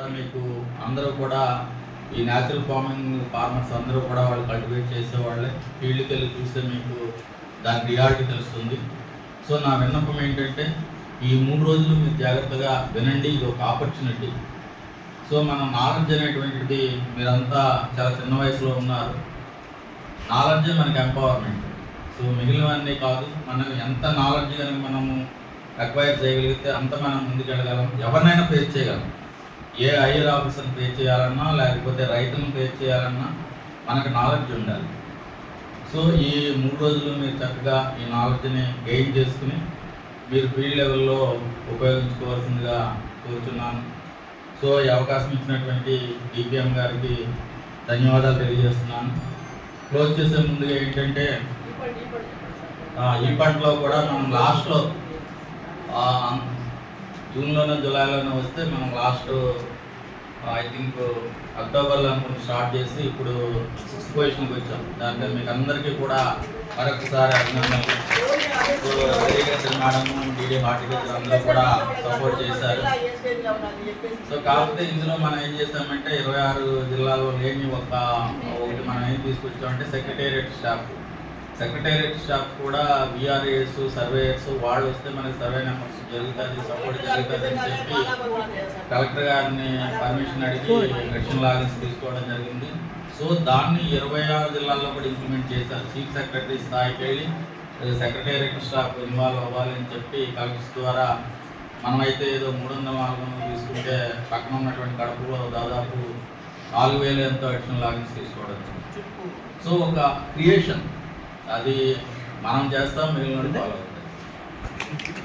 మీకు అందరూ కూడా ఈ న్యాచురల్ ఫార్మర్స్ అందరూ కూడా వాళ్ళు కల్టివేట్ చేసేవాళ్ళే. ఫీల్డ్కి వెళ్ళి చూస్తే మీకు దాని రియాలిటీ తెలుస్తుంది. సో నా విన్నపం ఏంటంటే ఈ 3 రోజులు మీరు జాగ్రత్తగా వినండి. ఇది ఒక ఆపర్చునిటీ. సో మన నాలెడ్జ్ అనేటువంటిది మీరంతా చాలా చిన్న వయసులో ఉన్నారు. నాలెడ్జే మనకి ఎంపవర్మెంట్. సో మిగిలినవన్నీ కాదు. మనం ఎంత నాలెడ్జ్ కనుక మనము అక్వైర్ చేయగలిగితే అంత మనం ముందుకెళ్ళగలం. ఎవరినైనా ఫేస్ చేయగలం. ఏ ఐఆర్ ఆఫీసర్ని ఫేస్ చేయాలన్నా లేకపోతే రైతులను ఫేస్ చేయాలన్నా మనకు నాలెడ్జ్ ఉండాలి. సో ఈ 3 రోజులు మీరు చక్కగా ఈ నాలెడ్జ్ని గెయిన్ చేసుకుని మీరు ఫీల్డ్ లెవెల్లో ఉపయోగించుకోవాల్సిందిగా కోరుతున్నాను. సో ఈ అవకాశం ఇచ్చినటువంటి డిపిఎం గారికి ధన్యవాదాలు తెలియజేస్తున్నాను. క్లోజ్ చేసే ముందుగా ఏంటంటే ఈ పంటలో కూడా మనం లాస్ట్లో జూన్లోనో జూలైలోనో వస్తే మనం లాస్ట్ ఐ థింక్ అక్టోబర్లో అనుకుని స్టార్ట్ చేసి ఇప్పుడు 6th పొజిషన్కి వచ్చాం. దాంట్లో మీకు అందరికీ కూడా మరొకసారి అభినందనలు. మేడం డీడీ హార్టికల్చర్ అందరూ కూడా సపోర్ట్ చేశారు. సో కాకపోతే ఇందులో మనం ఏం చేస్తామంటే 26 జిల్లాలో లేని ఒకటి మనం ఏం తీసుకొచ్చామంటే సెక్రటేరియట్ స్టాఫ్ కూడా విఆర్ఏఎస్ సర్వేయర్స్ వాళ్ళు వస్తే మనకి సర్వే నెంబర్స్ జరుగుతుంది, సపోర్ట్ జరుగుతుంది అని చెప్పి కలెక్టర్ గారిని పర్మిషన్ అడిగి ఎలక్షన్ లాగిన్స్ తీసుకోవడం జరిగింది. సో దాన్ని 26 జిల్లాల్లో కూడా ఇంప్లిమెంట్ చేశారు. చీఫ్ సెక్రటరీ స్థాయికి వెళ్ళి సెక్రటేరియట్ స్టాఫ్ ఇన్వాల్వ్ అవ్వాలి అని చెప్పి కలెక్టర్స్ ద్వారా మనమైతే ఏదో 300-400 తీసుకుంటే పక్కన ఉన్నటువంటి కడపలో దాదాపు 4000 ఎంతో ఎలక్షన్ లాగిన్స్ తీసుకోవడం. సో ఒక క్రియేషన్ అది మనం చేస్తాం, మిగిలిన ఫాలో అవుతాం.